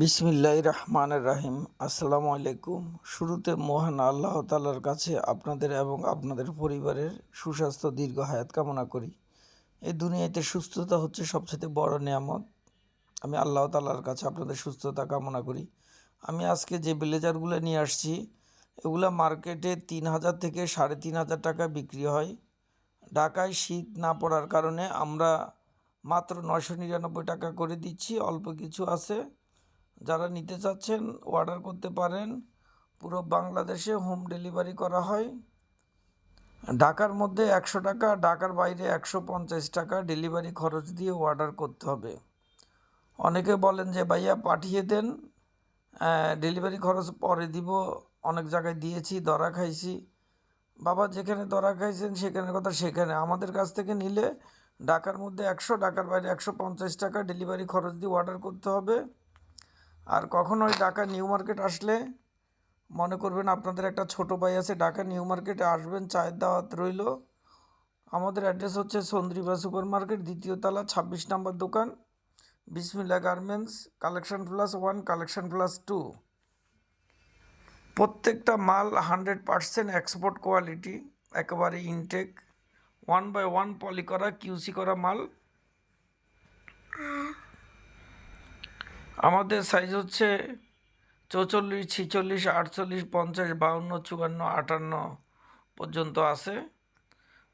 বিসমিল্লাহির রহমানির রহিম। আসসালামু আলাইকুম। শুরুতে মহান আল্লাহ তাআলার কাছে আপনাদের এবং আপনাদের পরিবারের সুস্বাস্থ্য দীর্ঘ হায়াত কামনা করি। এই দুনিয়াতে সুস্থতা হচ্ছে সবচেয়ে বড় নিয়ামত। আমি আল্লাহ তাআলার কাছে আপনাদের সুস্থতা কামনা করি। আমি আজকে যে ব্লেজারগুলো নিয়ে আসছি এগুলা মার্কেটে ৩,০০০ থেকে ৩,৫০০ টাকা বিক্রি হয়। ঢাকায় শীত না পড়ার কারণে আমরা মাত্র ৯৯৯ টাকা করে দিচ্ছি। অল্প কিছু আছে, যারা নিতে চাচ্ছেন অর্ডার করতে পারেন। পুরো বাংলাদেশে হোম ডেলিভারি করা হয়। ঢাকার মধ্যে ১০০ টাকা, ঢাকার বাইরে ১৫০ টাকা ডেলিভারি খরচ দিয়ে অর্ডার করতে হবে। অনেকে বলেন যে ভাইয়া পাঠিয়ে দেন, ডেলিভারি খরচ পরে দিব। অনেক জায়গায় দিয়েছি, ধরা খাইছি। বাবা, যেখানে ধরা খাইছেন সেখানের কথা সেখানে। আমাদের কাছ থেকে নিলে ঢাকার মধ্যে ১০০, ঢাকার বাইরে ১৫০ টাকা ডেলিভারি খরচ দিয়ে অর্ডার করতে হবে। আর কখনোই ঢাকা নিউ মার্কেট আসলে মনে করবেন আপনাদের একটা ছোট ভাই আছে, ঢাকা নিউ মার্কেটে আসবেন, চায়ের দাওয়াত রইল। আমাদের অ্যাড্রেস হচ্ছে চন্দ্রিমা সুপার মার্কেট, ২য় তলা, ২৬ নম্বর দোকান, বিসমিল্লাহ গার্মেন্টস, কালেকশন+1, কালেকশন+2। প্রত্যেকটা মাল 100% এক্সপোর্ট কোয়ালিটি, একেবারে ইনটেক, 1/1 পলি করা, কিউসি করা মাল। আমাদের সাইজ হচ্ছে ৪৪, ৪৬, ৪৮, ৫০, ৫২, ৫৪, ৫৮ পর্যন্ত আছে।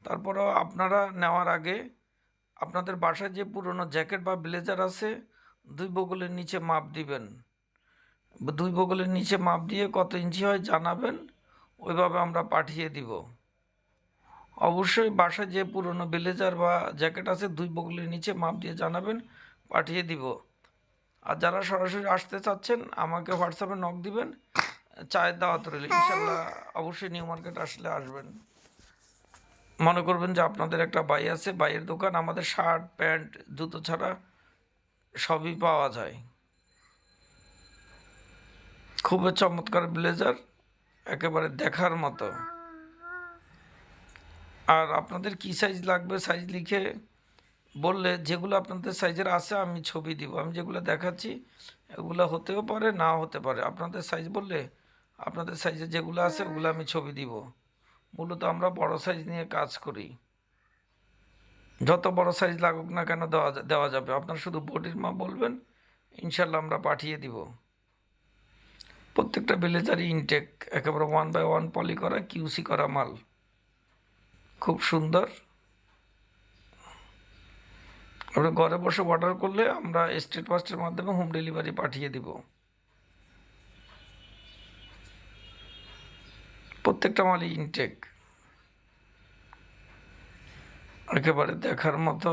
তারপরেও আপনারা নেওয়ার আগে আপনাদের বাসায় যে পুরনো জ্যাকেট বা ব্লেজার আছে 2 বগলের নিচে মাপ দিবেন। 2 বগলের নিচে মাপ দিয়ে কত ইঞ্চি হয় জানাবেন, ওইভাবে আমরা পাঠিয়ে দিব। অবশ্যই বাসায় যে পুরনো ব্লেজার বা জ্যাকেট আছে 2 বগলের নিচে মাপ দিয়ে জানাবেন, পাঠিয়ে দিব। আর যারা সরাসরি আসতে চাচ্ছেন আমাকে হোয়াটসঅ্যাপে নক দিবেন, চায়ের দাওয়াত রইল ইনশাল্লাহ। অবশ্যই নিউ মার্কেট আসলে আসবেন। মনে করবেন যে আপনাদের একটা ভাই আছে, ভাইয়ের দোকান। আমাদের শার্ট, প্যান্ট, জুতো ছাড়া সবই পাওয়া যায়। খুবই চমৎকার ব্লেজার, একেবারে দেখার মতো। আর আপনাদের কি সাইজ লাগবে সাইজ লিখে বললে, যেগুলো আপনাদের সাইজের আছে আমি ছবি দিব। আমি যেগুলো দেখাচ্ছি এগুলো হতেও পারে, নাও হতে পারে। আপনাদের সাইজ বললে আপনাদের সাইজে যেগুলো আছে ওগুলো আমি ছবি দিব। মূলত আমরা বড় সাইজ নিয়ে কাজ করি। যত বড় সাইজ লাগুক না কেন দেওয়া যাবে। আপনার শুধু বডির মাপ বলবেন, ইনশাল্লাহ আমরা পাঠিয়ে দিব। প্রত্যেকটা ব্লেজারই ইনটেক, একেবারে 1/1 পলি করা, কিউসি করা মাল। খুব সুন্দর। আপনি ঘরে বসে অর্ডার করলে আমরা স্টেট ফাস্টের মাধ্যমে হোম ডেলিভারি পাঠিয়ে দিব। প্রত্যেকটা মালই ইনটেক, একেবারে দেখার মতো।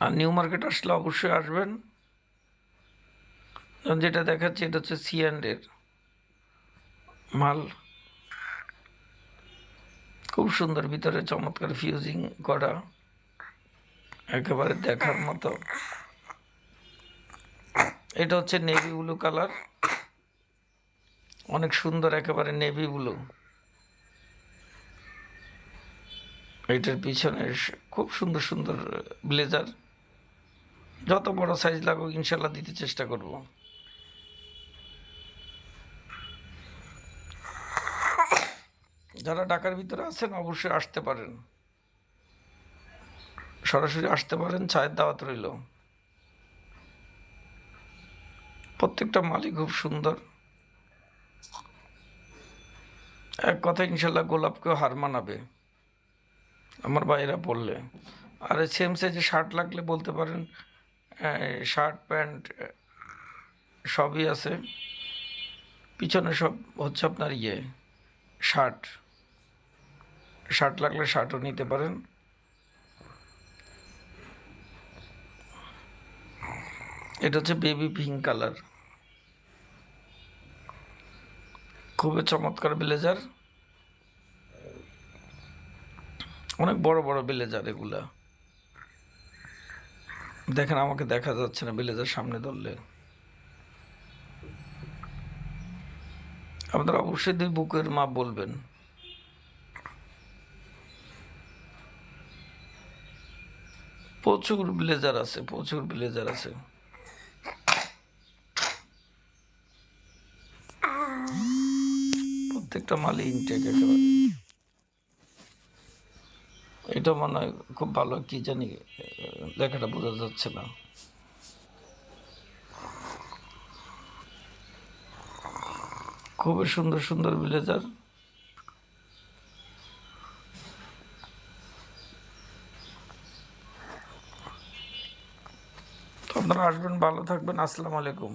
আর নিউ মার্কেট আসলে অবশ্যই আসবেন। যেটা দেখাচ্ছি এটা হচ্ছে C&A মাল। খুব সুন্দর, ভিতরে চমৎকার ফিউজিং করা, একেবারে দেখার মতো। এটা হচ্ছে নেভি ব্লু কালার, অনেক সুন্দর, একেবারে নেভি ব্লু। এটার পিছনে খুব সুন্দর সুন্দর ব্লেজার। যত বড় সাইজ লাগুক ইনশাল্লাহ দিতে চেষ্টা করব। যারা ঢাকার ভিতরে আছেন অবশ্যই আসতে পারেন, সরাসরি আসতে পারেন, চায়ের দাওয়াত রইল। প্রত্যেকটা মালই খুব সুন্দর। এক কথা ইনশাল্লাহ গোলাপকেও হার মানাবে আমার ভাইয়েরা পড়লে। আর সেম সাইজে শার্ট লাগলে বলতে পারেন, শার্ট প্যান্ট সবই আছে। পিছনে সব হচ্ছে আপনার শার্ট। শার্ট লাগলে শার্টও নিতে পারেন। এটা হচ্ছে বেবি পিঙ্ক কালার, খুবই চমৎকার ব্লেজার। অনেক বড় বড় ব্লেজার এগুলা। দেখেন, আমাকে দেখা যাচ্ছে না ব্লেজার সামনে ধরলে। আপনারা অবশ্যই 2 বুকের মাপ বলবেন। প্রচুর ব্লেজার আছে, প্রচুর ব্লেজার আছে। প্রত্যেকটা মালই ইনটেক একেবারে। এটা মনে হয় খুব ভালো, কি জানি লেখাটা বোঝা যাচ্ছে না। খুবই সুন্দর সুন্দর ব্লেজার। আপনারা আসবেন, ভালো থাকবেন, আসসালামু আলাইকুম।